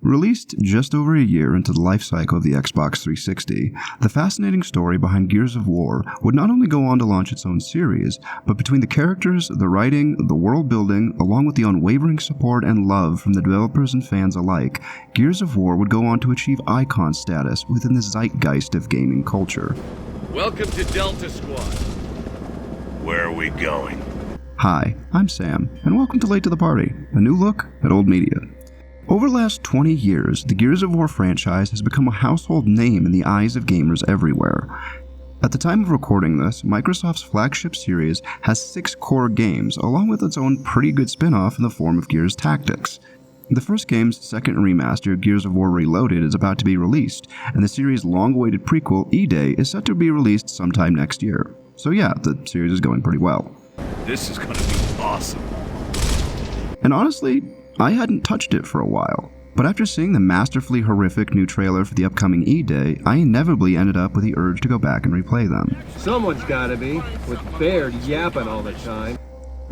Released just over a year into the life cycle of the Xbox 360, the fascinating story behind Gears of War would not only go on to launch its own series, but between the characters, the writing, the world building, along with the unwavering support and love from the developers and fans alike, Gears of War would go on to achieve icon status within the zeitgeist of gaming culture. Welcome to Delta Squad. Where are we going? Hi, I'm Sam, and welcome to Late to the Party, a new look at old media. Over the last 20 years, the Gears of War franchise has become a household name in the eyes of gamers everywhere. At the time of recording this, Microsoft's flagship series has 6 core games, along with its own pretty good spin-off in the form of Gears Tactics. The first game's second remaster, Gears of War Reloaded, is about to be released, and the series' long-awaited prequel, E-Day, is set to be released sometime next year. So yeah, the series is going pretty well. This is gonna be awesome. And honestly, I hadn't touched it for a while, but after seeing the masterfully horrific new trailer for the upcoming E-Day, I inevitably ended up with the urge to go back and replay them. Someone's gotta be, with Baird yapping all the time.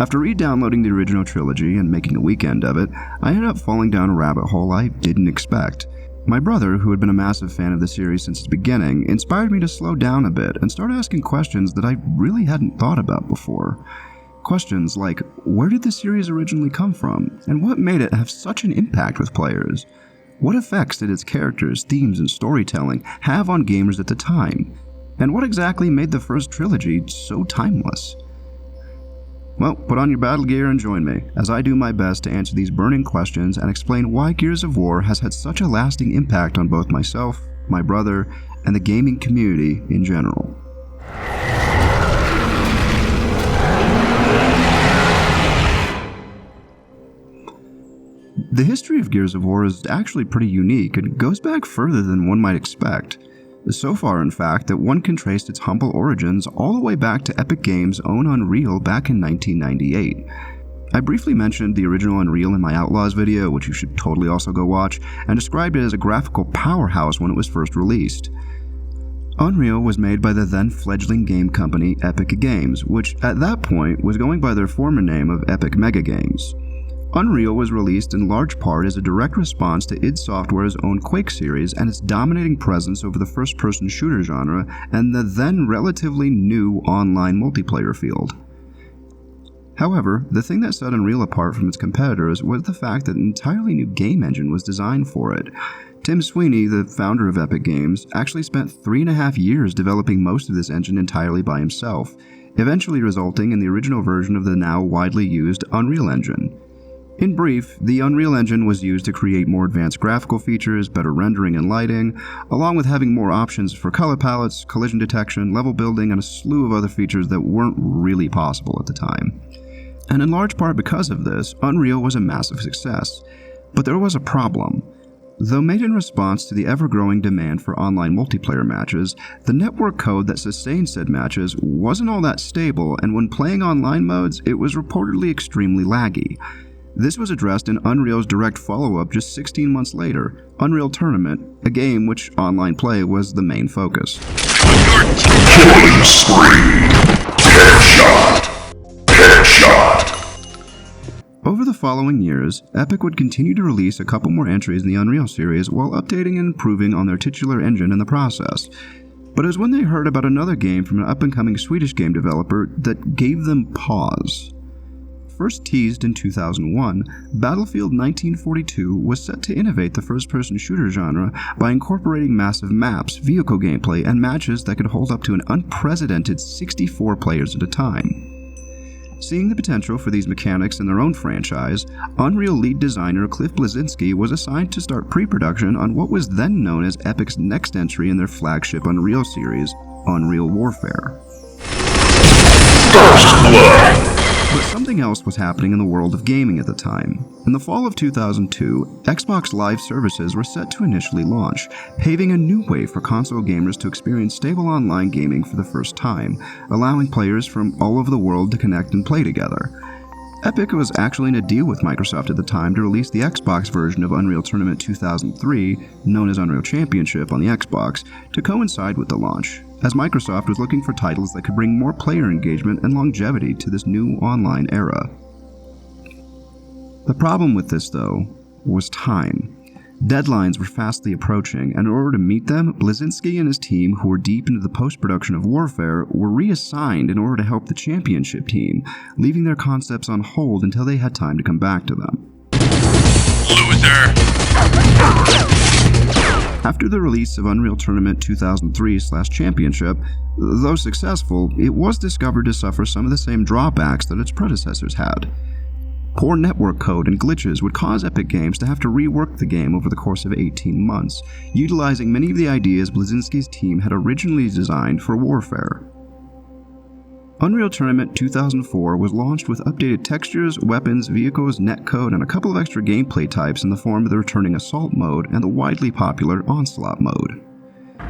After re-downloading the original trilogy and making a weekend of it, I ended up falling down a rabbit hole I didn't expect. My brother, who had been a massive fan of the series since its beginning, inspired me to slow down a bit and start asking questions that I really hadn't thought about before. Questions like, where did the series originally come from, and what made it have such an impact with players? What effects did its characters, themes, and storytelling have on gamers at the time? And what exactly made the first trilogy so timeless? Well, put on your battle gear and join me, as I do my best to answer these burning questions and explain why Gears of War has had such a lasting impact on both myself, my brother, and the gaming community in general. The history of Gears of War is actually pretty unique and goes back further than one might expect. So far, in fact, that one can trace its humble origins all the way back to Epic Games' own Unreal back in 1998. I briefly mentioned the original Unreal in my Outlaws video, which you should totally also go watch, and described it as a graphical powerhouse when it was first released. Unreal was made by the then fledgling game company Epic Games, which at that point was going by their former name of Epic Mega Games. Unreal was released in large part as a direct response to id Software's own Quake series and its dominating presence over the first-person shooter genre and the then relatively new online multiplayer field. However, the thing that set Unreal apart from its competitors was the fact that an entirely new game engine was designed for it. Tim Sweeney, the founder of Epic Games, actually spent 3.5 years developing most of this engine entirely by himself, eventually resulting in the original version of the now widely used Unreal Engine. In brief, the Unreal Engine was used to create more advanced graphical features, better rendering and lighting, along with having more options for color palettes, collision detection, level building, and a slew of other features that weren't really possible at the time. And in large part because of this, Unreal was a massive success. But there was a problem. Though made in response to the ever-growing demand for online multiplayer matches, the network code that sustained said matches wasn't all that stable, and when playing online modes, it was reportedly extremely laggy. This was addressed in Unreal's direct follow-up just 16 months later, Unreal Tournament, a game which online play was the main focus. Killing spree! Headshot! Headshot! Over the following years, Epic would continue to release a couple more entries in the Unreal series while updating and improving on their titular engine in the process. But it was when they heard about another game from an up-and-coming Swedish game developer that gave them pause. First teased in 2001, Battlefield 1942 was set to innovate the first-person shooter genre by incorporating massive maps, vehicle gameplay, and matches that could hold up to an unprecedented 64 players at a time. Seeing the potential for these mechanics in their own franchise, Unreal lead designer Cliff Bleszinski was assigned to start pre-production on what was then known as Epic's next entry in their flagship Unreal series, Unreal Warfare. First Blood! But something else was happening in the world of gaming at the time. In the fall of 2002, Xbox Live services were set to initially launch, paving a new way for console gamers to experience stable online gaming for the first time, allowing players from all over the world to connect and play together. Epic was actually in a deal with Microsoft at the time to release the Xbox version of Unreal Tournament 2003, known as Unreal Championship on the Xbox, to coincide with the launch, as Microsoft was looking for titles that could bring more player engagement and longevity to this new online era. The problem with this, though, was time. Deadlines were fastly approaching, and in order to meet them, Blazinski and his team, who were deep into the post-production of Warfare, were reassigned in order to help the championship team, leaving their concepts on hold until they had time to come back to them. Loser! After the release of Unreal Tournament 2003/Championship, though successful, it was discovered to suffer some of the same drawbacks that its predecessors had. Poor network code and glitches would cause Epic Games to have to rework the game over the course of 18 months, utilizing many of the ideas Blazinski's team had originally designed for Warfare. Unreal Tournament 2004 was launched with updated textures, weapons, vehicles, netcode, and a couple of extra gameplay types in the form of the returning Assault mode and the widely popular Onslaught mode.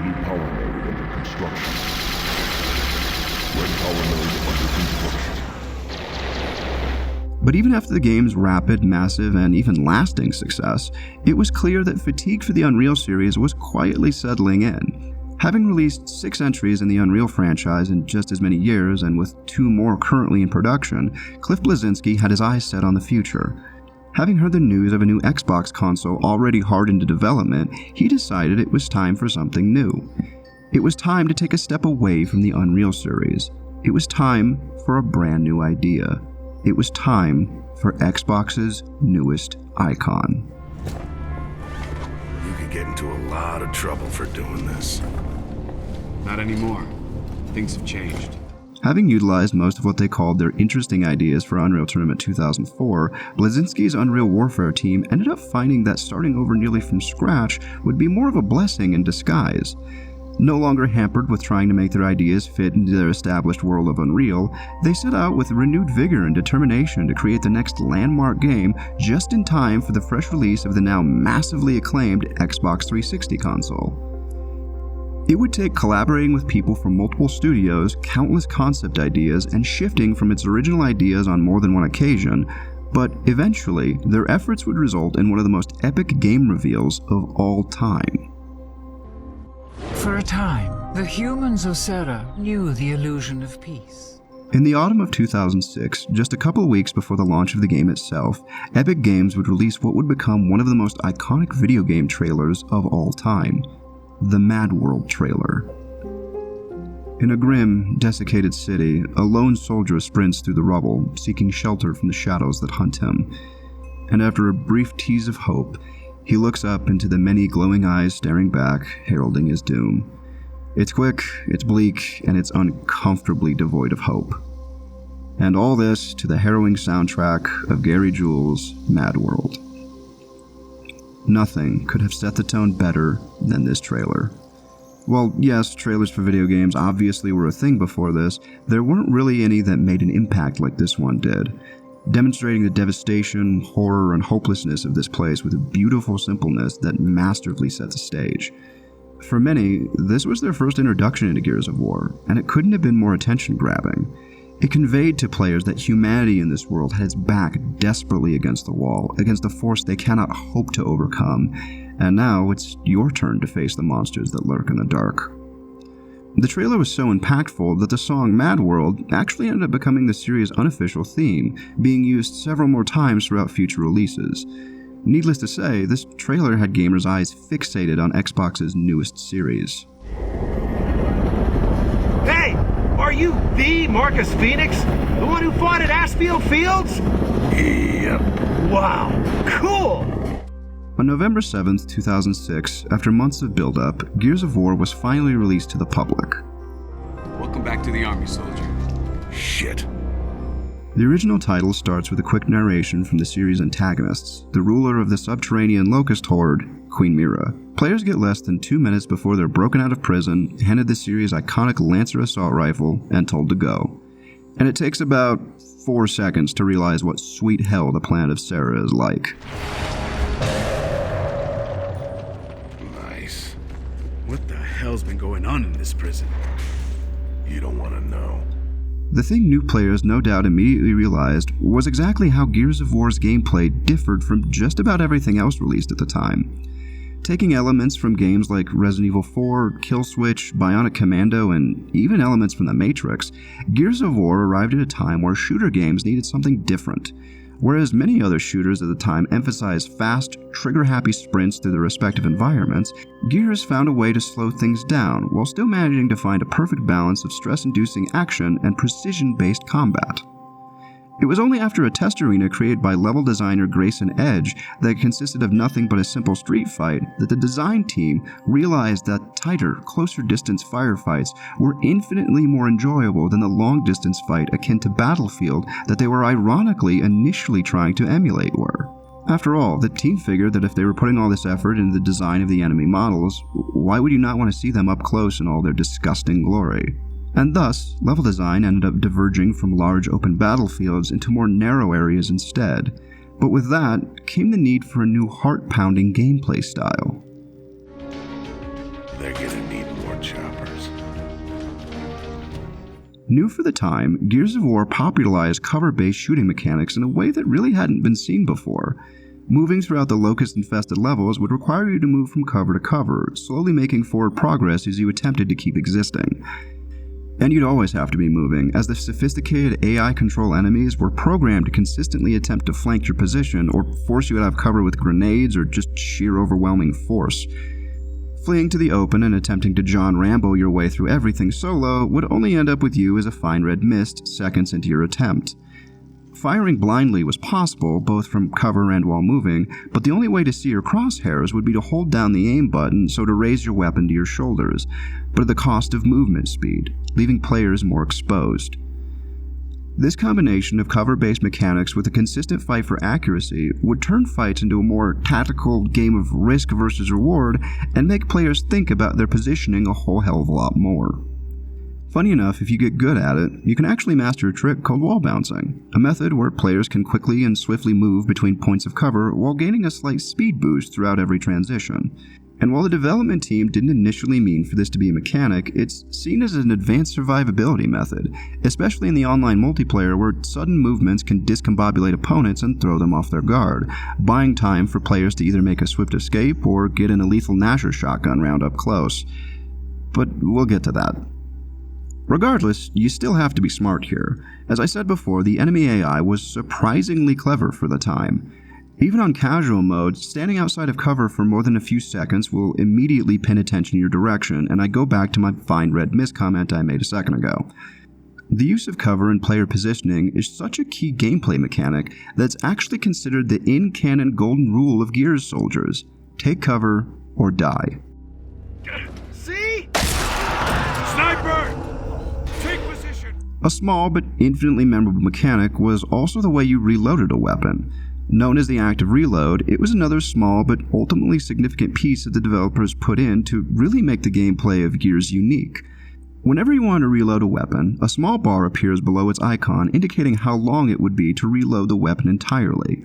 New power node under construction. Red power node under construction. But even after the game's rapid, massive, and even lasting success, it was clear that fatigue for the Unreal series was quietly settling in. Having released 6 entries in the Unreal franchise in just as many years, and with 2 more currently in production, Cliff Bleszinski had his eyes set on the future. Having heard the news of a new Xbox console already hard into development, he decided it was time for something new. It was time to take a step away from the Unreal series. It was time for a brand new idea. It was time for Xbox's newest icon. You could get into a lot of trouble for doing this. Not anymore. Things have changed. Having utilized most of what they called their interesting ideas for Unreal Tournament 2004, Blazinski's Unreal Warfare team ended up finding that starting over nearly from scratch would be more of a blessing in disguise. No longer hampered with trying to make their ideas fit into their established world of Unreal, they set out with renewed vigor and determination to create the next landmark game just in time for the fresh release of the now massively acclaimed Xbox 360 console. It would take collaborating with people from multiple studios, countless concept ideas, and shifting from its original ideas on more than one occasion, but eventually, their efforts would result in one of the most epic game reveals of all time. For a time, the humans of Serra knew the illusion of peace. In the autumn of 2006, just a couple of weeks before the launch of the game itself, Epic Games would release what would become one of the most iconic video game trailers of all time, the Mad World trailer. In a grim, desiccated city, a lone soldier sprints through the rubble, seeking shelter from the shadows that hunt him. And after a brief tease of hope, he looks up into the many glowing eyes staring back, heralding his doom. It's quick, it's bleak, and it's uncomfortably devoid of hope. And all this to the harrowing soundtrack of Gary Jules' Mad World. Nothing could have set the tone better than this trailer. While yes, trailers for video games obviously were a thing before this, there weren't really any that made an impact like this one did, demonstrating the devastation, horror, and hopelessness of this place with a beautiful simpleness that masterfully set the stage. For many, this was their first introduction into Gears of War, and it couldn't have been more attention-grabbing. It conveyed to players that humanity in this world had its back desperately against the wall, against a force they cannot hope to overcome, and now it's your turn to face the monsters that lurk in the dark. The trailer was so impactful that the song Mad World actually ended up becoming the series' unofficial theme, being used several more times throughout future releases. Needless to say, this trailer had gamers' eyes fixated on Xbox's newest series. Hey! Are you the Marcus Phoenix? The one who fought at Aspfield Fields? Yep. Wow! Cool! On November 7th, 2006, after months of build-up, Gears of War was finally released to the public. Welcome back to the Army, soldier. Shit. The original title starts with a quick narration from the series' antagonists, the ruler of the subterranean locust horde, Queen Mira. Players get less than 2 minutes before they're broken out of prison, handed the series' iconic Lancer assault rifle, and told to go. And it takes about 4 seconds to realize what sweet hell the planet of Serra is like. Nice. What the hell's been going on in this prison? You don't want to know. The thing new players no doubt immediately realized was exactly how Gears of War's gameplay differed from just about everything else released at the time. Taking elements from games like Resident Evil 4, Kill Switch, Bionic Commando, and even elements from The Matrix, Gears of War arrived at a time where shooter games needed something different. Whereas many other shooters at the time emphasized fast, trigger-happy sprints through their respective environments, Gears found a way to slow things down while still managing to find a perfect balance of stress-inducing action and precision-based combat. It was only after a test arena created by level designer Grayson Edge that consisted of nothing but a simple street fight that the design team realized that tighter, closer-distance firefights were infinitely more enjoyable than the long-distance fight akin to Battlefield that they were ironically initially trying to emulate were. After all, the team figured that if they were putting all this effort into the design of the enemy models, why would you not want to see them up close in all their disgusting glory? And thus, level design ended up diverging from large open battlefields into more narrow areas instead. But with that came the need for a new heart-pounding gameplay style. They're gonna need more choppers. New for the time, Gears of War popularized cover-based shooting mechanics in a way that really hadn't been seen before. Moving throughout the locust-infested levels would require you to move from cover to cover, slowly making forward progress as you attempted to keep existing. And you'd always have to be moving, as the sophisticated AI control enemies were programmed to consistently attempt to flank your position or force you out of cover with grenades or just sheer overwhelming force. Fleeing to the open and attempting to John Rambo your way through everything solo would only end up with you as a fine red mist seconds into your attempt. Firing blindly was possible, both from cover and while moving, but the only way to see your crosshairs would be to hold down the aim button so to raise your weapon to your shoulders, but at the cost of movement speed, leaving players more exposed. This combination of cover-based mechanics with a consistent fight for accuracy would turn fights into a more tactical game of risk versus reward and make players think about their positioning a whole hell of a lot more. Funny enough, if you get good at it, you can actually master a trick called wall bouncing, a method where players can quickly and swiftly move between points of cover while gaining a slight speed boost throughout every transition. And while the development team didn't initially mean for this to be a mechanic, it's seen as an advanced survivability method, especially in the online multiplayer where sudden movements can discombobulate opponents and throw them off their guard, buying time for players to either make a swift escape or get in a lethal Nasher shotgun round up close. But we'll get to that. Regardless, you still have to be smart here. As I said before, the enemy AI was surprisingly clever for the time. Even on casual mode, standing outside of cover for more than a few seconds will immediately pin attention in your direction, and I go back to my fine red mist comment I made a second ago. The use of cover and player positioning is such a key gameplay mechanic that's actually considered the in-canon golden rule of Gears soldiers. Take cover or die. See? Sniper! Take position! A small but infinitely memorable mechanic was also the way you reloaded a weapon. Known as the active reload, it was another small but ultimately significant piece that the developers put in to really make the gameplay of Gears unique. Whenever you want to reload a weapon, a small bar appears below its icon indicating how long it would be to reload the weapon entirely.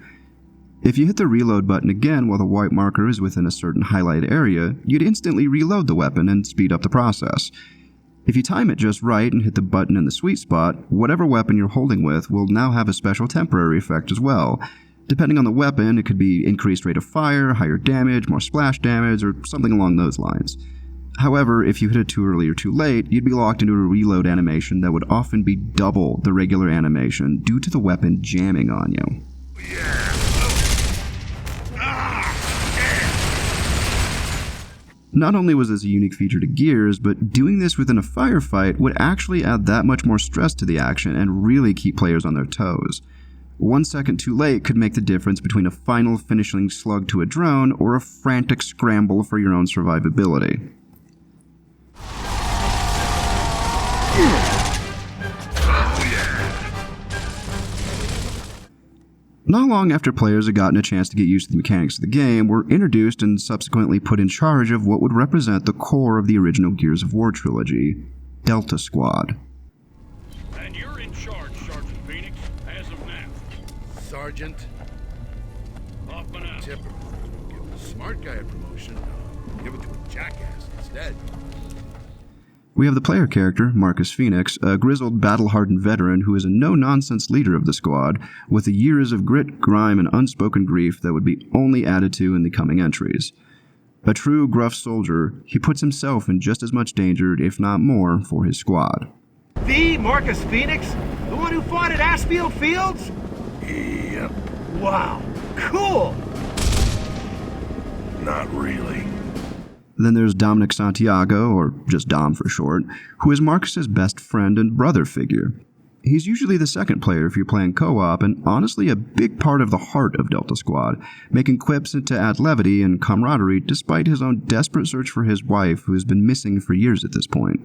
If you hit the reload button again while the white marker is within a certain highlighted area, you'd instantly reload the weapon and speed up the process. If you time it just right and hit the button in the sweet spot, whatever weapon you're holding with will now have a special temporary effect as well. Depending on the weapon, it could be increased rate of fire, higher damage, more splash damage, or something along those lines. However, if you hit it too early or too late, you'd be locked into a reload animation that would often be double the regular animation due to the weapon jamming on you. Not only was this a unique feature to Gears, but doing this within a firefight would actually add that much more stress to the action and really keep players on their toes. 1 second too late could make the difference between a final finishing slug to a drone or a frantic scramble for your own survivability. Not long after players had gotten a chance to get used to the mechanics of the game, were introduced and subsequently put in charge of what would represent the core of the original Gears of War trilogy, Delta Squad. And you're in charge, Sergeant Phoenix, as of now. Sergeant. Off and out. Tipper. Give the smart guy a promotion. Give it to a jackass instead. We have the player character, Marcus Phoenix, a grizzled, battle-hardened veteran who is a no-nonsense leader of the squad, with the years of grit, grime, and unspoken grief that would be only added to in the coming entries. A true gruff soldier, he puts himself in just as much danger, if not more, for his squad. The Marcus Phoenix? The one who fought at Aspfield Fields? Yep. Wow, cool! Not really. Then there's Dominic Santiago, or just Dom for short, who is Marcus's best friend and brother figure. He's usually the second player if you're playing co-op, and honestly a big part of the heart of Delta Squad, making quips to add levity and camaraderie despite his own desperate search for his wife, who has been missing for years at this point.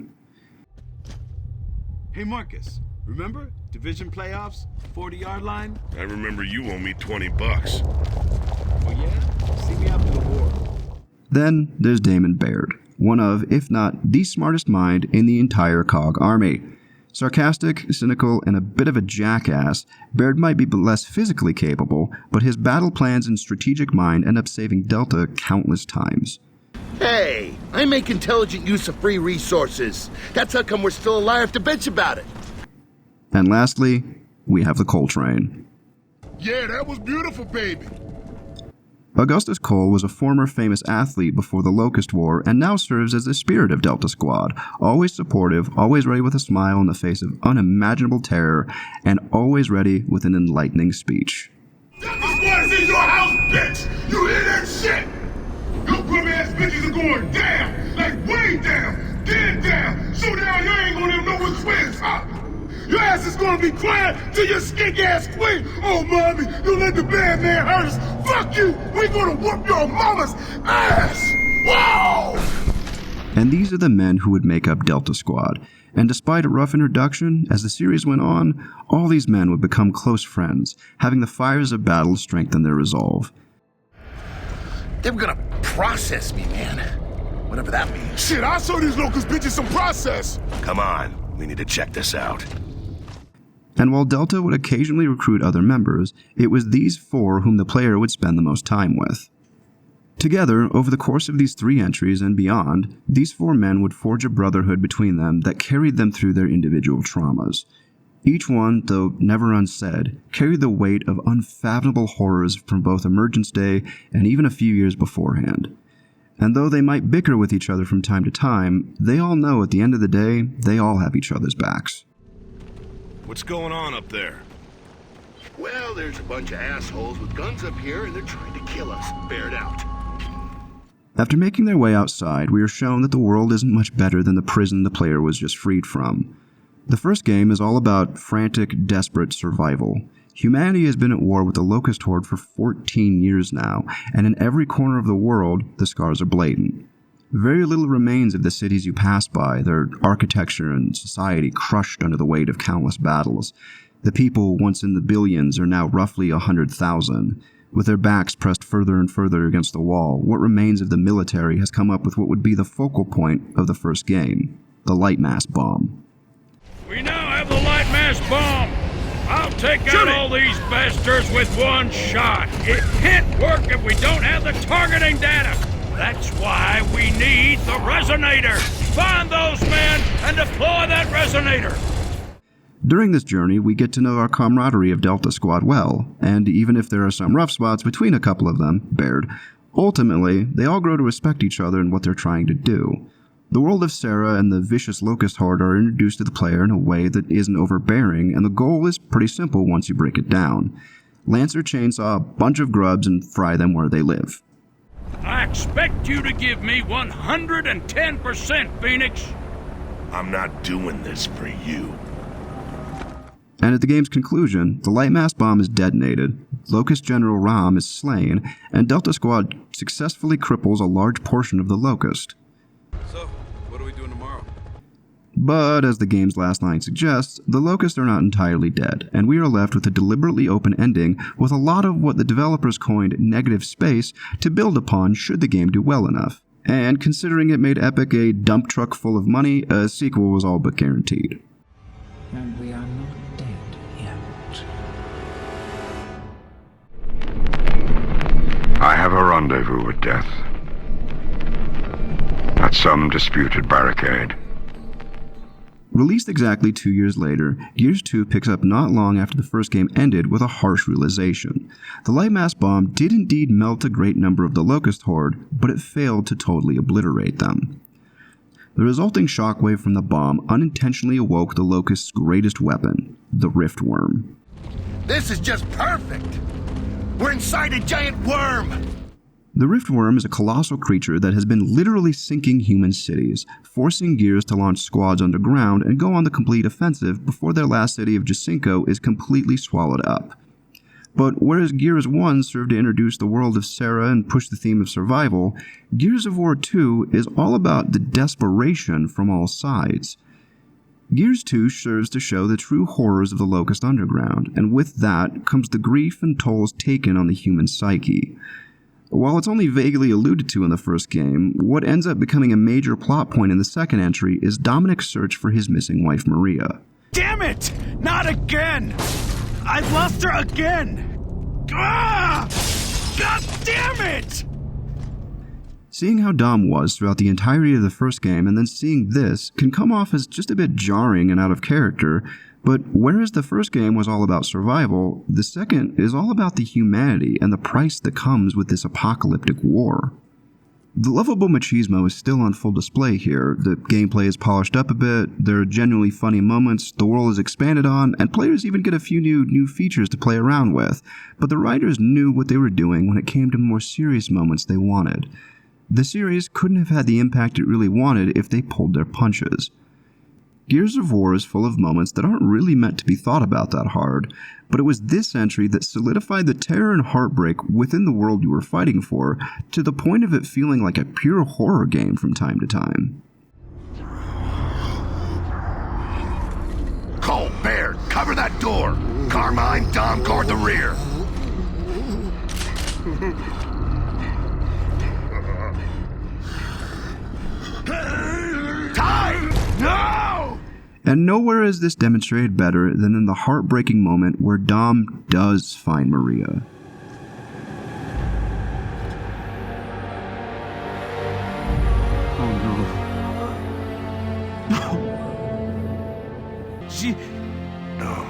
Hey, Marcus, remember? Division playoffs? 40-yard line? I remember you owe me $20. Oh, yeah? See me after the war. Then there's Damon Baird, one of, if not the smartest mind in the entire COG army. Sarcastic, cynical, and a bit of a jackass, Baird might be less physically capable, but his battle plans and strategic mind end up saving Delta countless times. Hey, I make intelligent use of free resources. That's how come we're still alive to bitch about it. And lastly, we have the Cole Train. Yeah, that was beautiful, baby. Augustus Cole was a former famous athlete before the Locust War and now serves as the spirit of Delta Squad, always supportive, always ready with a smile in the face of unimaginable terror, and always ready with an enlightening speech. Delta Squad is in your house, bitch! You hear that shit? Your grubby-ass bitches are going down! Like way down! Dead down! So down you ain't gonna even know which way is up! Your ass is gonna be crying till your skink-ass queen! Oh, mommy, you let the bad man hurt us! Fuck you! We gonna whoop your mama's ass! Wow! And these are the men who would make up Delta Squad. And despite a rough introduction, as the series went on, all these men would become close friends, having the fires of battle strengthen their resolve. They were gonna process me, man. Whatever that means. Shit, I show these locust bitches some process! Come on, we need to check this out. And while Delta would occasionally recruit other members, it was these four whom the player would spend the most time with. Together, over the course of these 3 entries and beyond, these 4 men would forge a brotherhood between them that carried them through their individual traumas. Each one, though never unsaid, carried the weight of unfathomable horrors from both Emergence Day and even a few years beforehand. And though they might bicker with each other from time to time, they all know at the end of the day, they all have each other's backs. What's going on up there? Well, there's a bunch of assholes with guns up here, and they're trying to kill us. Bear it out. After making their way outside, we are shown that the world isn't much better than the prison the player was just freed from. The first game is all about frantic, desperate survival. Humanity has been at war with the Locust Horde for 14 years now, and in every corner of the world, the scars are blatant. Very little remains of the cities you pass by, their architecture and society crushed under the weight of countless battles. The people, once in the billions, are now roughly 100,000. With their backs pressed further and further against the wall, what remains of the military has come up with what would be the focal point of the first game, the light mass bomb. We now have the light mass bomb. I'll take out all these bastards with one shot. It can't work if we don't have the targeting data. That's why we need the resonator. Find those men and deploy that resonator. During this journey, we get to know our camaraderie of Delta Squad well, and even if there are some rough spots between a couple of them, Baird, ultimately, they all grow to respect each other and what they're trying to do. The world of Sarah and the vicious Locust Horde are introduced to the player in a way that isn't overbearing, and the goal is pretty simple once you break it down. Lancer chainsaw a bunch of grubs and fry them where they live. I expect you to give me 110%, Phoenix. I'm not doing this for you. And at the game's conclusion, the light mass bomb is detonated, Locust General Ram is slain, and Delta Squad successfully cripples a large portion of the Locust. So, what are we doing tomorrow? But, as the game's last line suggests, the Locusts are not entirely dead, and we are left with a deliberately open ending with a lot of what the developers coined negative space to build upon should the game do well enough. And considering it made Epic a dump truck full of money, a sequel was all but guaranteed. And we are not dead yet. I have a rendezvous with death. At some disputed barricade. Released exactly 2 years later, Gears 2 picks up not long after the first game ended with a harsh realization. The light mass bomb did indeed melt a great number of the Locust Horde, but it failed to totally obliterate them. The resulting shockwave from the bomb unintentionally awoke the Locust's greatest weapon, the Rift Worm. This is just perfect. We're inside a giant worm! The Riftworm is a colossal creature that has been literally sinking human cities, forcing Gears to launch squads underground and go on the complete offensive before their last city of Jacinko is completely swallowed up. But whereas Gears 1 served to introduce the world of Sarah and push the theme of survival, Gears of War 2 is all about the desperation from all sides. Gears 2 serves to show the true horrors of the Locust Underground, and with that comes the grief and tolls taken on the human psyche. While it's only vaguely alluded to in the first game, what ends up becoming a major plot point in the second entry is Dominic's search for his missing wife Maria. Damn it! Not again! I've lost her again! Ah! God damn it! Seeing how Dom was throughout the entirety of the first game and then seeing this can come off as just a bit jarring and out of character, but whereas the first game was all about survival, the second is all about the humanity and the price that comes with this apocalyptic war. The lovable machismo is still on full display here, the gameplay is polished up a bit, there are genuinely funny moments, the world is expanded on, and players even get a few new features to play around with, but the writers knew what they were doing when it came to more serious moments they wanted. The series couldn't have had the impact it really wanted if they pulled their punches. Gears of War is full of moments that aren't really meant to be thought about that hard, but it was this entry that solidified the terror and heartbreak within the world you were fighting for, to the point of it feeling like a pure horror game from time to time. Cole, Baird, cover that door! Carmine, Dom, guard the rear! Ty! No! And nowhere is this demonstrated better than in the heartbreaking moment where Dom does find Maria. Oh no. She... No.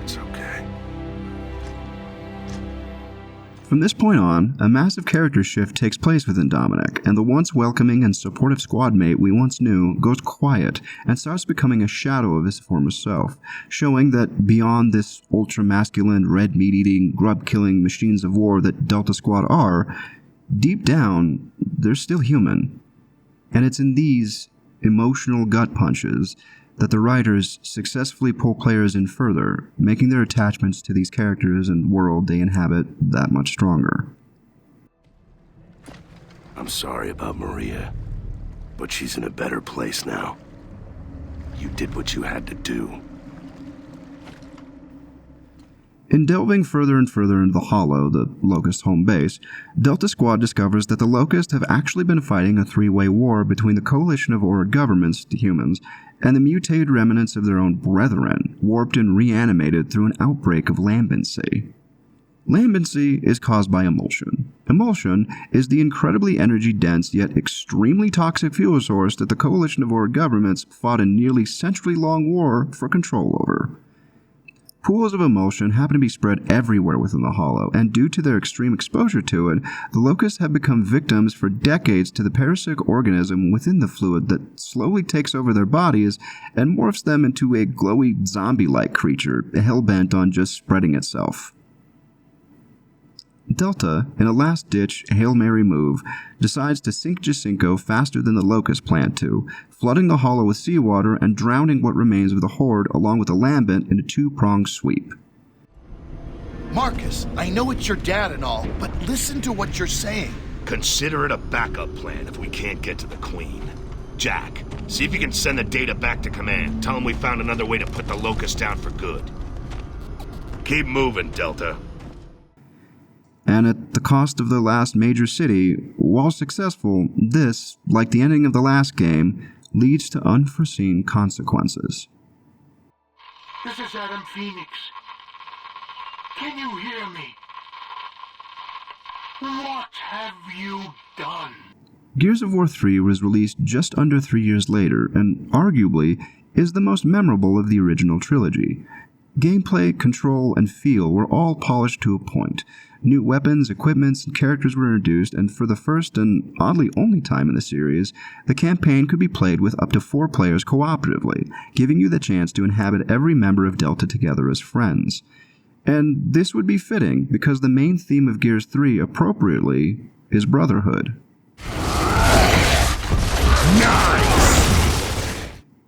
It's okay. From this point on, a massive character shift takes place within Dominic, and the once welcoming and supportive squad mate we once knew goes quiet and starts becoming a shadow of his former self, showing that beyond this ultra-masculine, red meat-eating, grub-killing machines of war that Delta Squad are, deep down, they're still human. And it's in these emotional gut punches that the writers successfully pull players in further, making their attachments to these characters and world they inhabit that much stronger. I'm sorry about Maria, but she's in a better place now. You did what you had to do. In delving further and further into the Hollow, the Locust home base, Delta Squad discovers that the Locust have actually been fighting a three-way war between the coalition of Aura governments, the humans, and the mutated remnants of their own brethren, warped and reanimated through an outbreak of lambency. Lambency is caused by emulsion. Emulsion is the incredibly energy-dense yet extremely toxic fuel source that the coalition of Aura governments fought a nearly century-long war for control over. Pools of emulsion happen to be spread everywhere within the Hollow, and due to their extreme exposure to it, the Locusts have become victims for decades to the parasitic organism within the fluid that slowly takes over their bodies and morphs them into a glowy zombie-like creature, hell-bent on just spreading itself. Delta, in a last-ditch Hail Mary move, decides to sink Jacinko faster than the Locust planned to, flooding the Hollow with seawater and drowning what remains of the Horde along with the Lambent in a two-pronged sweep. Marcus, I know it's your dad and all, but listen to what you're saying. Consider it a backup plan if we can't get to the Queen. Jack, see if you can send the data back to command. Tell them we found another way to put the Locust down for good. Keep moving, Delta. And at the cost of the last major city, while successful, this, like the ending of the last game, leads to unforeseen consequences. This is Adam Phoenix. Can you hear me? What have you done? Gears of War 3 was released just under 3 years later, and arguably is the most memorable of the original trilogy. Gameplay, control, and feel were all polished to a point. New weapons, equipments, and characters were introduced, and for the first and oddly only time in the series, the campaign could be played with up to 4 players cooperatively, giving you the chance to inhabit every member of Delta together as friends. And this would be fitting, because the main theme of Gears 3, appropriately, is brotherhood.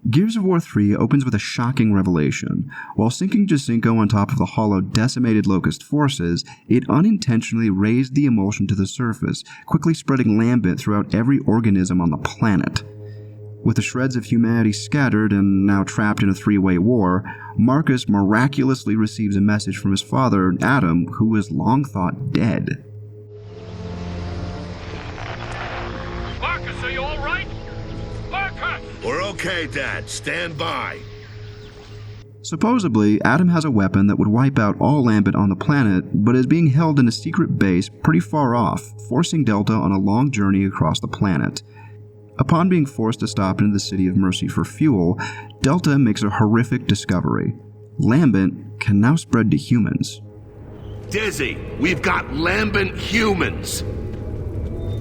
Gears of War 3 opens with a shocking revelation. While sinking Jacinko on top of the hollow, decimated Locust forces, it unintentionally raised the emulsion to the surface, quickly spreading lambent throughout every organism on the planet. With the shreds of humanity scattered and now trapped in a three-way war, Marcus miraculously receives a message from his father, Adam, who was long thought dead. Marcus, are you all right? Marcus! We're okay, Dad. Stand by. Supposedly, Adam has a weapon that would wipe out all lambent on the planet, but is being held in a secret base pretty far off, forcing Delta on a long journey across the planet. Upon being forced to stop into the City of Mercy for fuel, Delta makes a horrific discovery. Lambent can now spread to humans. Dizzy, we've got lambent humans.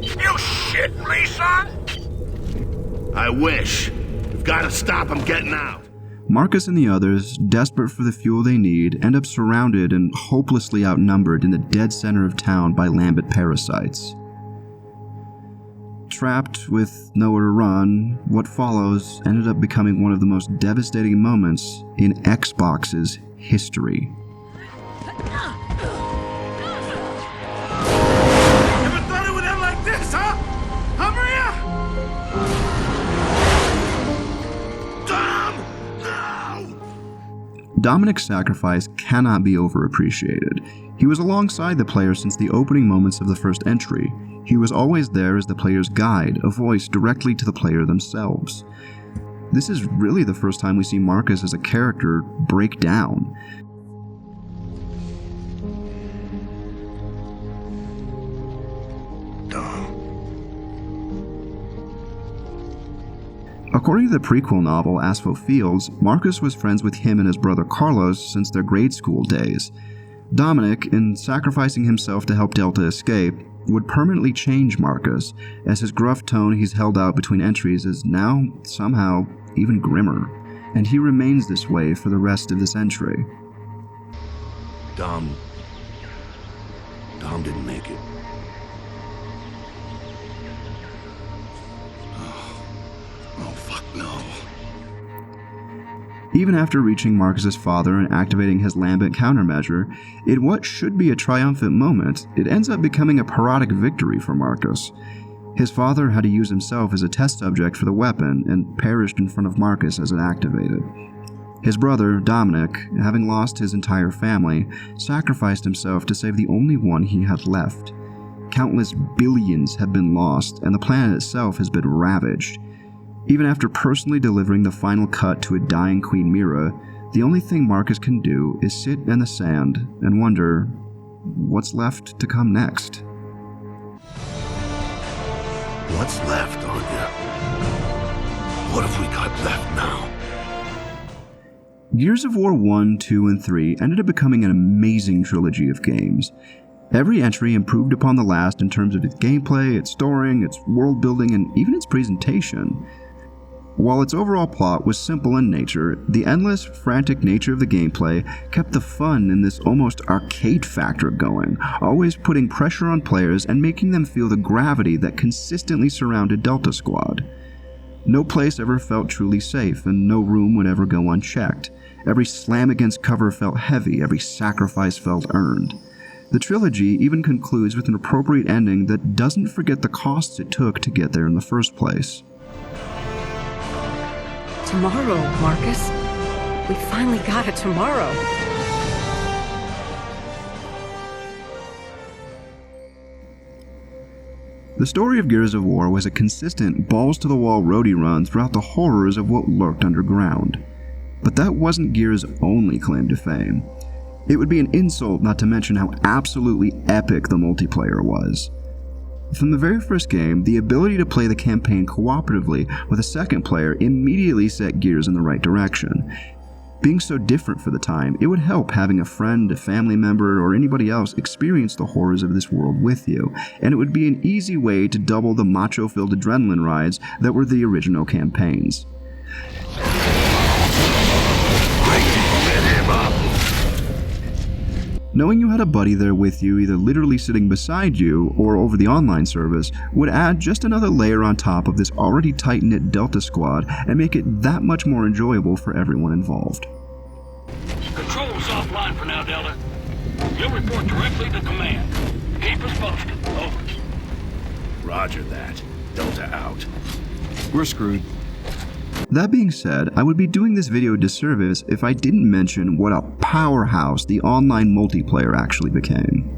You shit me, son? I wish. We've got to stop them getting out. Marcus and the others, desperate for the fuel they need, end up surrounded and hopelessly outnumbered in the dead center of town by lambent parasites. Trapped with nowhere to run, what follows ended up becoming one of the most devastating moments in Xbox's history. Never thought it would end like this, huh? Huh, Maria? Tom! No! Dominic's sacrifice cannot be overappreciated. He was alongside the player since the opening moments of the first entry. He was always there as the player's guide, a voice directly to the player themselves. This is really the first time we see Marcus as a character break down. According to the prequel novel Aspho Fields, Marcus was friends with him and his brother Carlos since their grade school days. Dominic, in sacrificing himself to help Delta escape, would permanently change Marcus, as his gruff tone he's held out between entries is now, somehow, even grimmer, and he remains this way for the rest of this entry. Dom didn't make it. Oh, fuck no. Even after reaching Marcus's father and activating his lambent countermeasure, in what should be a triumphant moment, it ends up becoming a parodic victory for Marcus. His father had to use himself as a test subject for the weapon and perished in front of Marcus as it activated. His brother, Dominic, having lost his entire family, sacrificed himself to save the only one he had left. Countless billions have been lost, and the planet itself has been ravaged. Even after personally delivering the final cut to a dying Queen Mira, the only thing Marcus can do is sit in the sand and wonder what's left to come next. What's left, Anya? What have we got left now? Gears of War 1, 2, and 3 ended up becoming an amazing trilogy of games. Every entry improved upon the last in terms of its gameplay, its story, its world building, and even its presentation. While its overall plot was simple in nature, the endless, frantic nature of the gameplay kept the fun in this almost arcade factor going, always putting pressure on players and making them feel the gravity that consistently surrounded Delta Squad. No place ever felt truly safe, and no room would ever go unchecked. Every slam against cover felt heavy, every sacrifice felt earned. The trilogy even concludes with an appropriate ending that doesn't forget the costs it took to get there in the first place. Tomorrow, Marcus. We finally got a tomorrow. The story of Gears of War was a consistent, balls-to-the-wall roadie run throughout the horrors of what lurked underground. But that wasn't Gears' only claim to fame. It would be an insult not to mention how absolutely epic the multiplayer was. From the very first game, the ability to play the campaign cooperatively with a second player immediately set Gears in the right direction. Being so different for the time, it would help having a friend, a family member, or anybody else experience the horrors of this world with you, and it would be an easy way to double the macho-filled adrenaline rides that were the original campaigns. Knowing you had a buddy there with you, either literally sitting beside you or over the online service, would add just another layer on top of this already tight-knit Delta squad and make it that much more enjoyable for everyone involved. Control's offline for now, Delta. You'll report directly to command. Keep us posted. Over. Roger that. Delta out. We're screwed. That being said, I would be doing this video a disservice if I didn't mention what a powerhouse the online multiplayer actually became.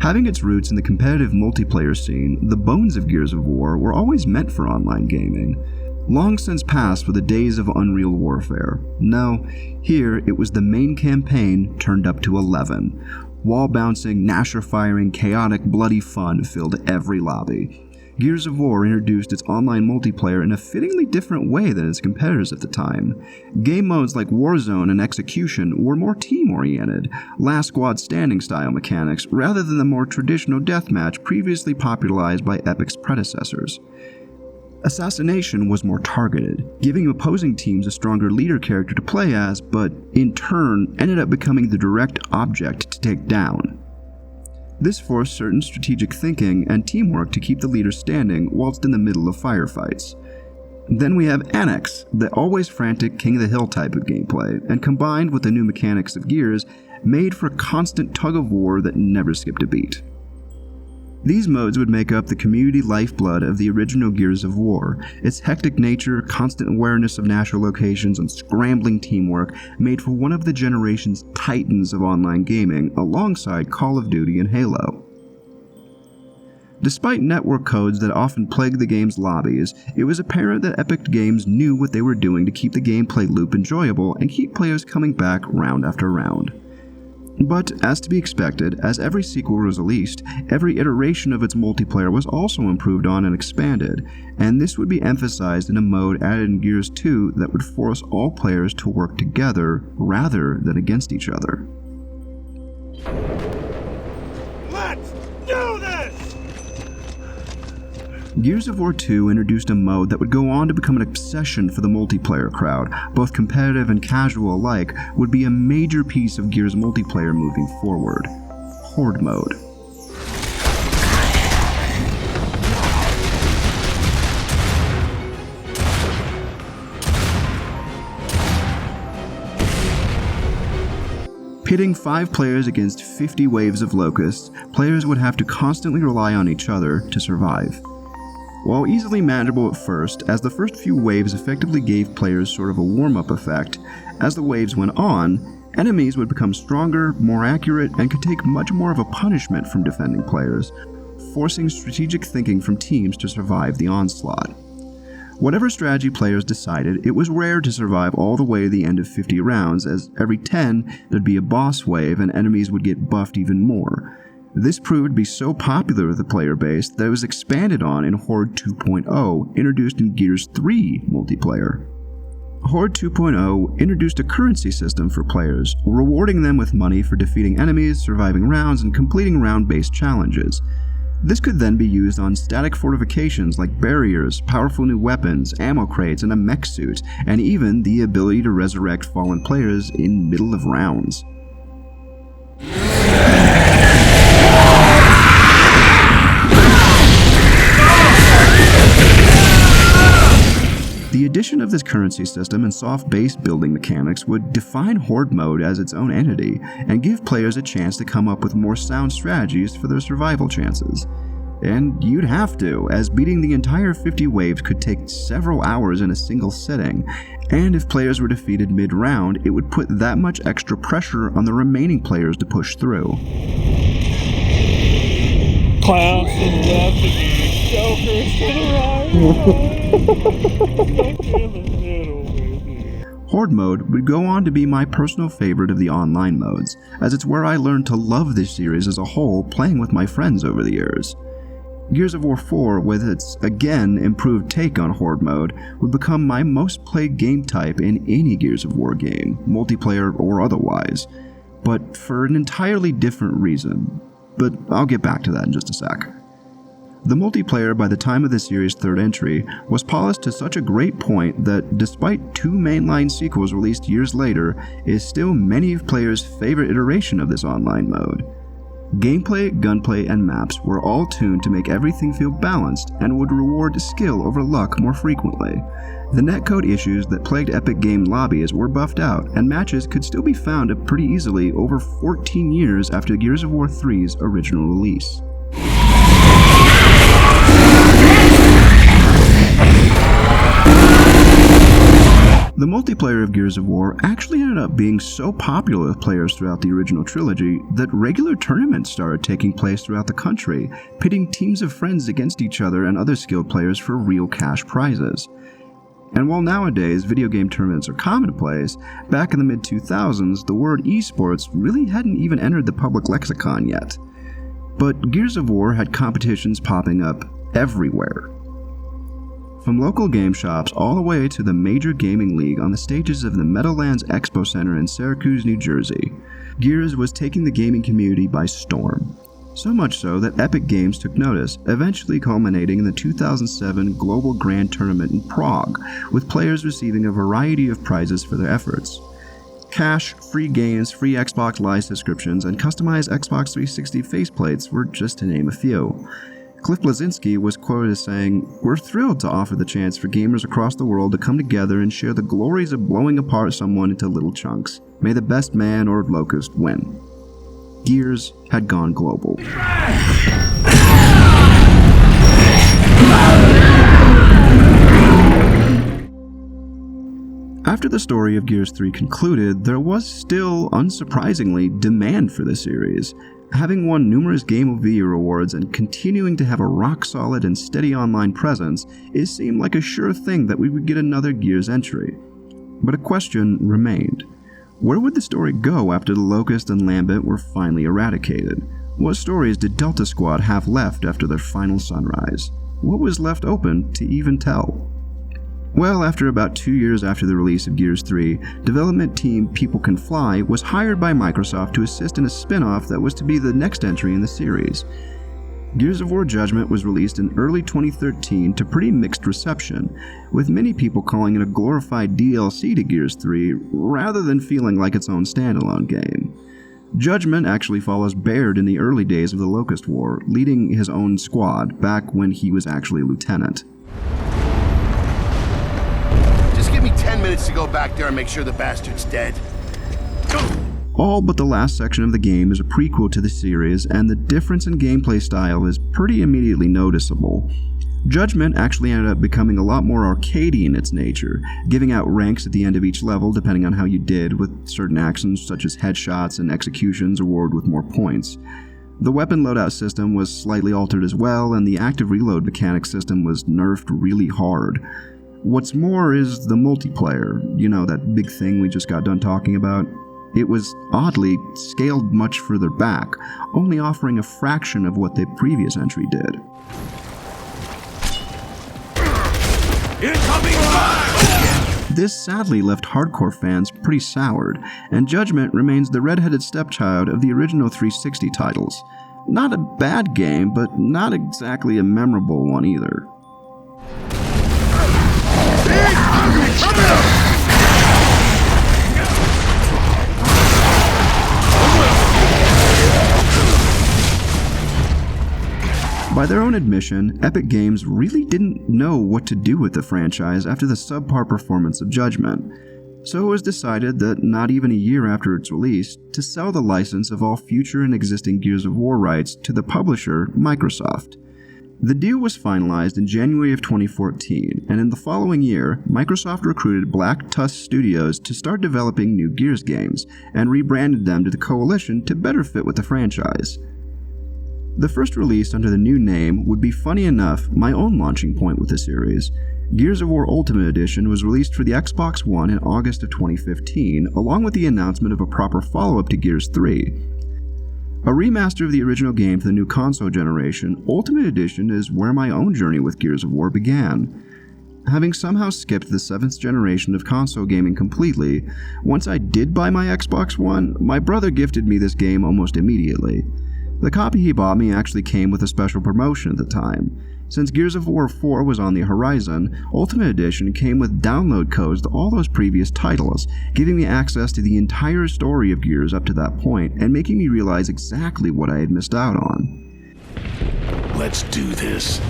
Having its roots in the competitive multiplayer scene, the bones of Gears of War were always meant for online gaming. Long since past were the days of Unreal Warfare. No, here it was the main campaign turned up to 11. Wall-bouncing, Nasher-firing, chaotic, bloody fun filled every lobby. Gears of War introduced its online multiplayer in a fittingly different way than its competitors at the time. Game modes like Warzone and Execution were more team-oriented, last squad standing style mechanics, rather than the more traditional deathmatch previously popularized by Epic's predecessors. Assassination was more targeted, giving opposing teams a stronger leader character to play as, but in turn ended up becoming the direct object to take down. This forced certain strategic thinking and teamwork to keep the leader standing whilst in the middle of firefights. Then we have Annex, the always frantic King of the Hill type of gameplay, and combined with the new mechanics of Gears, made for a constant tug-of-war that never skipped a beat. These modes would make up the community lifeblood of the original Gears of War. Its hectic nature, constant awareness of natural locations, and scrambling teamwork made for one of the generation's titans of online gaming, alongside Call of Duty and Halo. Despite network codes that often plagued the game's lobbies, it was apparent that Epic Games knew what they were doing to keep the gameplay loop enjoyable and keep players coming back round after round. But, as to be expected, as every sequel was released, every iteration of its multiplayer was also improved on and expanded, and this would be emphasized in a mode added in Gears 2 that would force all players to work together rather than against each other. Let's do this! Gears of War 2 introduced a mode that would go on to become an obsession for the multiplayer crowd. Both competitive and casual alike would be a major piece of Gears multiplayer moving forward. Horde mode. Pitting 5 players against 50 waves of locusts, players would have to constantly rely on each other to survive. While easily manageable at first, as the first few waves effectively gave players sort of a warm-up effect, as the waves went on, enemies would become stronger, more accurate, and could take much more of a punishment from defending players, forcing strategic thinking from teams to survive the onslaught. Whatever strategy players decided, it was rare to survive all the way to the end of 50 rounds, as every 10 there'd be a boss wave and enemies would get buffed even more. This proved to be so popular with the player base that it was expanded on in Horde 2.0, introduced in Gears 3 multiplayer. Horde 2.0 introduced a currency system for players, rewarding them with money for defeating enemies, surviving rounds, and completing round-based challenges. This could then be used on static fortifications like barriers, powerful new weapons, ammo crates, and a mech suit, and even the ability to resurrect fallen players in middle of rounds. The addition of this currency system and soft base building mechanics would define Horde mode as its own entity and give players a chance to come up with more sound strategies for their survival chances. And you'd have to, as beating the entire 50 waves could take several hours in a single sitting, and if players were defeated mid-round, it would put that much extra pressure on the remaining players to push through. Clowns to the left of me, jokers to the right. Horde mode would go on to be my personal favorite of the online modes, as it's where I learned to love this series as a whole playing with my friends over the years. Gears of War 4, with its, again, improved take on Horde mode, would become my most played game type in any Gears of War game, multiplayer or otherwise, but for an entirely different reason. But I'll get back to that in just a sec. The multiplayer by the time of the series' third entry was polished to such a great point that, despite 2 mainline sequels released years later, is still many of players' favorite iteration of this online mode. Gameplay, gunplay, and maps were all tuned to make everything feel balanced and would reward skill over luck more frequently. The netcode issues that plagued Epic game lobbies were buffed out, and matches could still be found pretty easily over 14 years after Gears of War 3's original release. The multiplayer of Gears of War actually ended up being so popular with players throughout the original trilogy that regular tournaments started taking place throughout the country, pitting teams of friends against each other and other skilled players for real cash prizes. And while nowadays video game tournaments are commonplace, back in the mid-2000s the word esports really hadn't even entered the public lexicon yet. But Gears of War had competitions popping up everywhere. From local game shops all the way to the major gaming league on the stages of the Meadowlands Expo Center in Syracuse, New Jersey, Gears was taking the gaming community by storm. So much so that Epic Games took notice, eventually culminating in the 2007 Global Grand Tournament in Prague, with players receiving a variety of prizes for their efforts. Cash, free games, free Xbox Live subscriptions, and customized Xbox 360 faceplates were just to name a few. Cliff Bleszinski was quoted as saying, "We're thrilled to offer the chance for gamers across the world to come together and share the glories of blowing apart someone into little chunks. May the best man or locust win." Gears had gone global. After the story of Gears 3 concluded, there was still, unsurprisingly, demand for the series. Having won numerous Game of the Year awards and continuing to have a rock-solid and steady online presence, it seemed like a sure thing that we would get another Gears entry. But a question remained. Where would the story go after the Locust and Lambent were finally eradicated? What stories did Delta Squad have left after their final sunrise? What was left open to even tell? Well, after about 2 years after the release of Gears 3, development team People Can Fly was hired by Microsoft to assist in a spin-off that was to be the next entry in the series. Gears of War Judgment was released in early 2013 to pretty mixed reception, with many people calling it a glorified DLC to Gears 3 rather than feeling like its own standalone game. Judgment actually follows Baird in the early days of the Locust War, leading his own squad back when he was actually a lieutenant. Just give me 10 minutes to go back there and make sure the bastard's dead. All but the last section of the game is a prequel to the series, and the difference in gameplay style is pretty immediately noticeable. Judgment actually ended up becoming a lot more arcadey in its nature, giving out ranks at the end of each level depending on how you did, with certain actions such as headshots and executions awarded with more points. The weapon loadout system was slightly altered as well, and the active reload mechanic system was nerfed really hard. What's more is the multiplayer, that big thing we just got done talking about. It was oddly scaled much further back, only offering a fraction of what the previous entry did. Incoming fire! This sadly left hardcore fans pretty soured, and Judgment remains the red-headed stepchild of the original 360 titles. Not a bad game, but not exactly a memorable one either. By their own admission, Epic Games really didn't know what to do with the franchise after the subpar performance of Judgment, so it was decided that not even a year after its release, to sell the license of all future and existing Gears of War rights to the publisher, Microsoft. The deal was finalized in January of 2014, and in the following year, Microsoft recruited Black Tusk Studios to start developing new Gears games, and rebranded them to the Coalition to better fit with the franchise. The first release under the new name would be, funny enough, my own launching point with the series. Gears of War Ultimate Edition was released for the Xbox One in August of 2015, along with the announcement of a proper follow-up to Gears 3. A remaster of the original game for the new console generation, Ultimate Edition is where my own journey with Gears of War began. Having somehow skipped the 7th generation of console gaming completely, once I did buy my Xbox One, my brother gifted me this game almost immediately. The copy he bought me actually came with a special promotion at the time. Since Gears of War 4 was on the horizon, Ultimate Edition came with download codes to all those previous titles, giving me access to the entire story of Gears up to that point, and making me realize exactly what I had missed out on. Let's do this.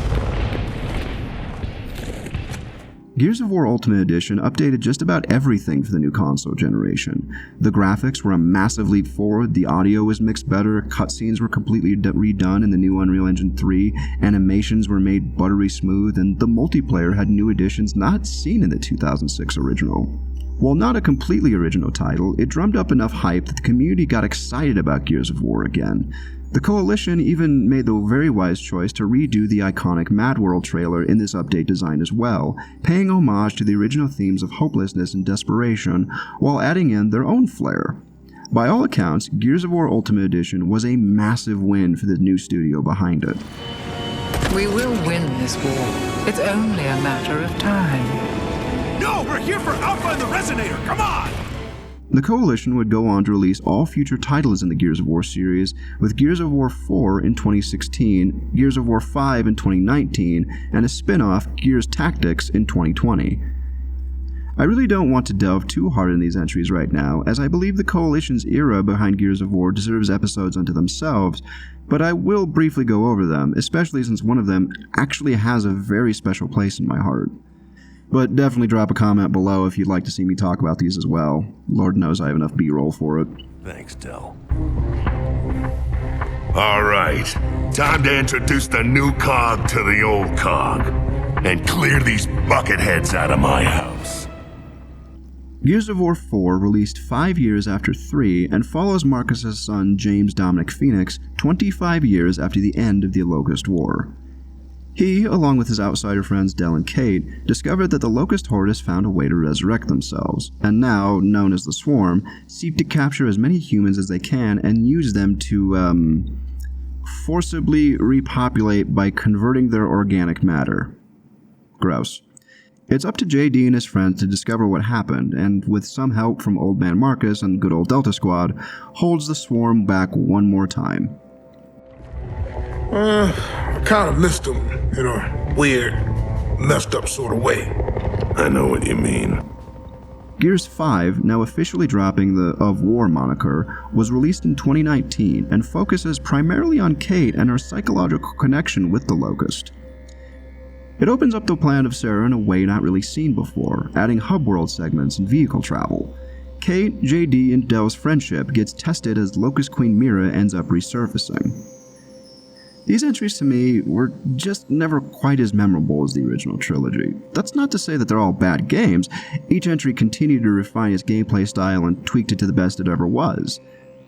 Gears of War Ultimate Edition updated just about everything for the new console generation. The graphics were a massive leap forward, the audio was mixed better, cutscenes were completely redone in the new Unreal Engine 3, animations were made buttery smooth, and the multiplayer had new additions not seen in the 2006 original. While not a completely original title, it drummed up enough hype that the community got excited about Gears of War again. The Coalition even made the very wise choice to redo the iconic Mad World trailer in this update design as well, paying homage to the original themes of hopelessness and desperation, while adding in their own flair. By all accounts, Gears of War Ultimate Edition was a massive win for the new studio behind it. We will win this war. It's only a matter of time. No, we're here for Alpha and the Resonator, come on! The Coalition would go on to release all future titles in the Gears of War series, with Gears of War 4 in 2016, Gears of War 5 in 2019, and a spin-off, Gears Tactics, in 2020. I really don't want to delve too hard in these entries right now, as I believe the Coalition's era behind Gears of War deserves episodes unto themselves, but I will briefly go over them, especially since one of them actually has a very special place in my heart. But definitely drop a comment below if you'd like to see me talk about these as well. Lord knows I have enough B-roll for it. Thanks, Del. All right, time to introduce the new cog to the old cog, and clear these bucketheads out of my house. Gears of War 4 released 5 years after 3 and follows Marcus's son James Dominic Phoenix 25 years after the end of the Locust War. He, along with his outsider friends Del and Kate, discovered that the Locust Horde has found a way to resurrect themselves, and now, known as the Swarm, seek to capture as many humans as they can and use them to, forcibly repopulate by converting their organic matter. Gross. It's up to JD and his friends to discover what happened, and with some help from Old Man Marcus and good old Delta Squad, holds the Swarm back one more time. I kind of missed him in a weird, messed up sort of way. I know what you mean. Gears 5, now officially dropping the Of War moniker, was released in 2019 and focuses primarily on Kate and her psychological connection with the Locust. It opens up the planet of Sarah in a way not really seen before, adding hub world segments and vehicle travel. Kate, JD, and Del's friendship gets tested as Locust Queen Mira ends up resurfacing. These entries to me were just never quite as memorable as the original trilogy. That's not to say that they're all bad games. Each entry continued to refine its gameplay style and tweaked it to the best it ever was.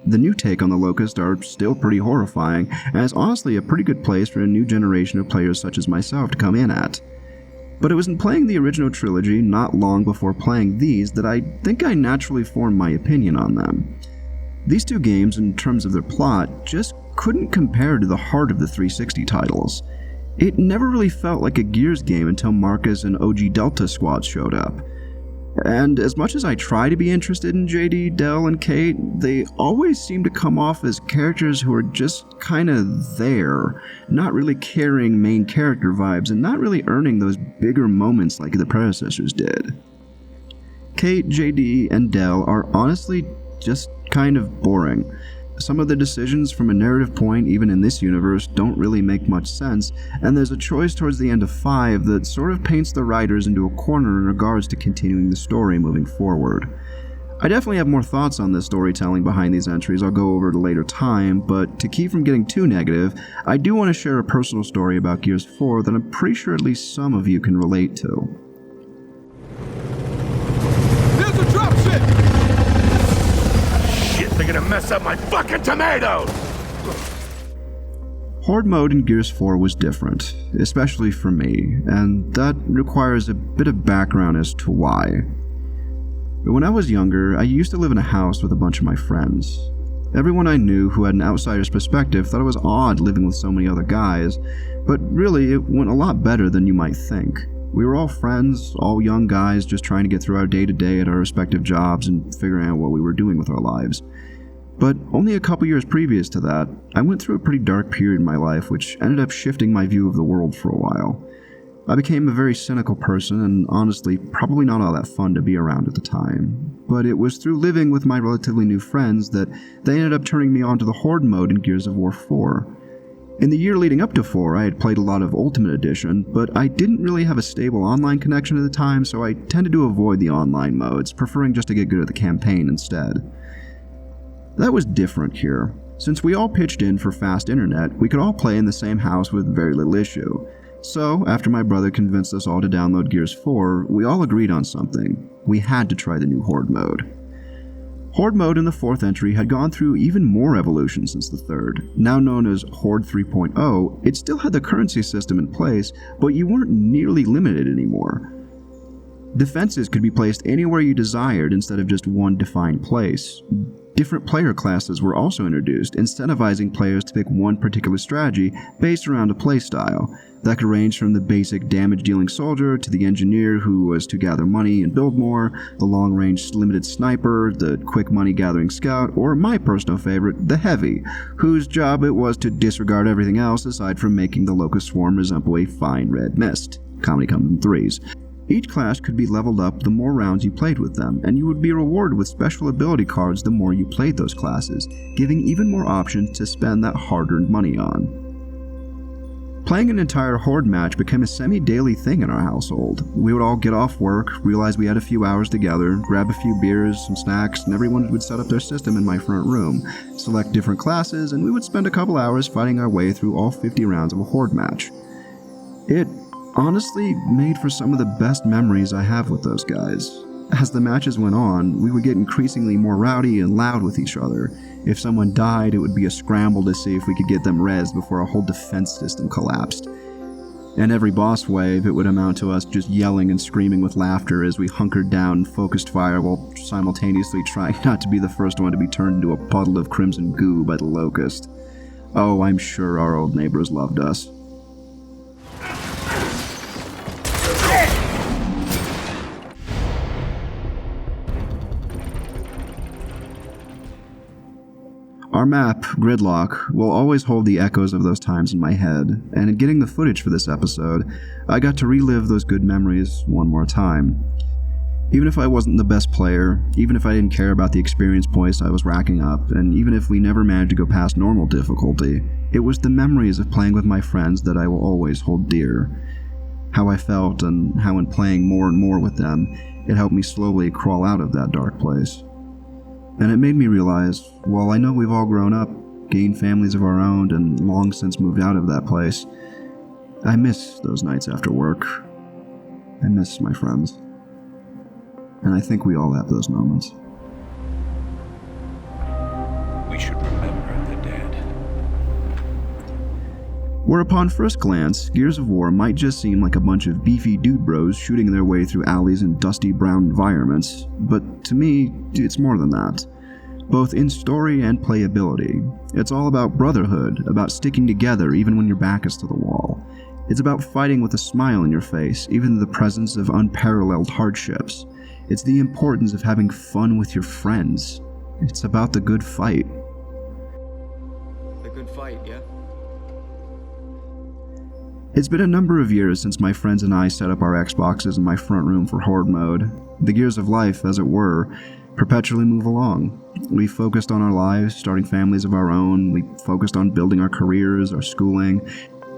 The new take on the Locust are still pretty horrifying, and is honestly a pretty good place for a new generation of players such as myself to come in at. But it was in playing the original trilogy not long before playing these that I think I naturally formed my opinion on them. These two games, in terms of their plot, just couldn't compare to the heart of the 360 titles. It never really felt like a Gears game until Marcus and OG Delta Squad showed up. And as much as I try to be interested in JD, Del, and Kate, they always seem to come off as characters who are just kinda there, not really carrying main character vibes and not really earning those bigger moments like the predecessors did. Kate, JD, and Del are honestly just kind of boring. Some of the decisions from a narrative point, even in this universe, don't really make much sense, and there's a choice towards the end of 5 that sort of paints the writers into a corner in regards to continuing the story moving forward. I definitely have more thoughts on the storytelling behind these entries I'll go over at a later time, but to keep from getting too negative, I do want to share a personal story about Gears 4 that I'm pretty sure at least some of you can relate to. There's a dropship! They're gonna mess up my fucking tomatoes! Horde mode in Gears 4 was different, especially for me, and that requires a bit of background as to why. When I was younger, I used to live in a house with a bunch of my friends. Everyone I knew who had an outsider's perspective thought it was odd living with so many other guys, but really it went a lot better than you might think. We were all friends, all young guys just trying to get through our day-to-day at our respective jobs and figuring out what we were doing with our lives. But only a couple years previous to that, I went through a pretty dark period in my life which ended up shifting my view of the world for a while. I became a very cynical person and honestly probably not all that fun to be around at the time. But it was through living with my relatively new friends that they ended up turning me on to the Horde mode in Gears of War 4. In the year leading up to 4, I had played a lot of Ultimate Edition, but I didn't really have a stable online connection at the time, so I tended to avoid the online modes, preferring just to get good at the campaign instead. That was different here. Since we all pitched in for fast internet, we could all play in the same house with very little issue. So, after my brother convinced us all to download Gears 4, we all agreed on something. We had to try the new Horde mode. Horde mode in the 4th entry had gone through even more evolution since the 3rd. Now known as Horde 3.0, it still had the currency system in place, but you weren't nearly limited anymore. Defenses could be placed anywhere you desired instead of just one defined place. Different player classes were also introduced, incentivizing players to pick one particular strategy based around a playstyle. That could range from the basic damage-dealing soldier to the engineer who was to gather money and build more, the long-range limited sniper, the quick money-gathering scout, or my personal favorite, the heavy, whose job it was to disregard everything else aside from making the locust swarm resemble a fine red mist. Comedy comes in threes. Each class could be leveled up the more rounds you played with them, and you would be rewarded with special ability cards the more you played those classes, giving even more options to spend that hard-earned money on. Playing an entire Horde match became a semi-daily thing in our household. We would all get off work, realize we had a few hours together, grab a few beers, some snacks, and everyone would set up their system in my front room, select different classes, and we would spend a couple hours fighting our way through all 50 rounds of a Horde match. It honestly made for some of the best memories I have with those guys. As the matches went on, we would get increasingly more rowdy and loud with each other. If someone died, it would be a scramble to see if we could get them rezzed before our whole defense system collapsed. And every boss wave, it would amount to us just yelling and screaming with laughter as we hunkered down and focused fire while simultaneously trying not to be the first one to be turned into a puddle of crimson goo by the locust. Oh, I'm sure our old neighbors loved us. Our map, Gridlock, will always hold the echoes of those times in my head, and in getting the footage for this episode, I got to relive those good memories one more time. Even if I wasn't the best player, even if I didn't care about the experience points I was racking up, and even if we never managed to go past normal difficulty, it was the memories of playing with my friends that I will always hold dear. How I felt and how in playing more and more with them, it helped me slowly crawl out of that dark place. And it made me realize, while I know we've all grown up, gained families of our own, and long since moved out of that place, I miss those nights after work. I miss my friends. And I think we all have those moments. We should remember the dead. Where upon first glance, Gears of War might just seem like a bunch of beefy dude bros shooting their way through alleys and dusty brown environments, but to me, it's more than that. Both in story and playability. It's all about brotherhood, about sticking together even when your back is to the wall. It's about fighting with a smile on your face, even in the presence of unparalleled hardships. It's the importance of having fun with your friends. It's about the good fight. The good fight, yeah? It's been a number of years since my friends and I set up our Xboxes in my front room for Horde mode. The gears of life, as it were, perpetually move along. We focused on our lives, starting families of our own, we focused on building our careers, our schooling,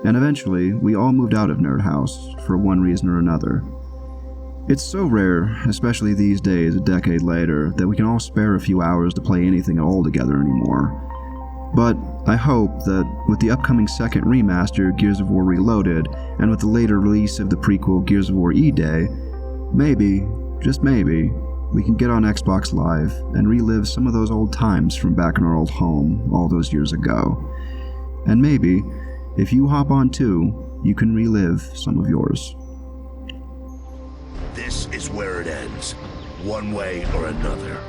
and eventually, we all moved out of Nerd House, for one reason or another. It's so rare, especially these days, a decade later, that we can all spare a few hours to play anything at all together anymore. But I hope that with the upcoming second remaster, Gears of War Reloaded, and with the later release of the prequel Gears of War E-Day, maybe, just maybe, we can get on Xbox Live and relive some of those old times from back in our old home all those years ago. And maybe, if you hop on too, you can relive some of yours. This is where it ends, one way or another.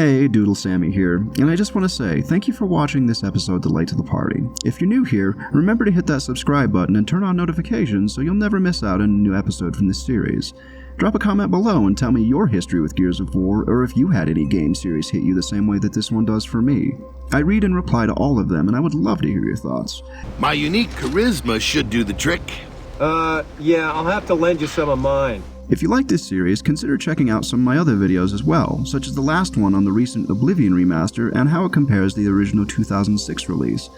Hey, Doodle Sammy here, and I just want to say thank you for watching this episode of Late to the Party. If you're new here, remember to hit that subscribe button and turn on notifications so you'll never miss out on a new episode from this series. Drop a comment below and tell me your history with Gears of War, or if you had any game series hit you the same way that this one does for me. I read and reply to all of them, and I would love to hear your thoughts. My unique charisma should do the trick. Yeah, I'll have to lend you some of mine. If you like this series, consider checking out some of my other videos as well, such as the last one on the recent Oblivion remaster and how it compares to the original 2006 release.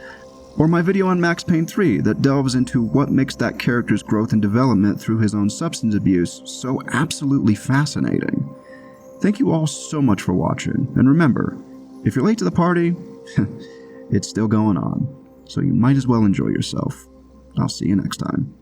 Or my video on Max Payne 3 that delves into what makes that character's growth and development through his own substance abuse so absolutely fascinating. Thank you all so much for watching, and remember, if you're late to the party, it's still going on, so you might as well enjoy yourself. I'll see you next time.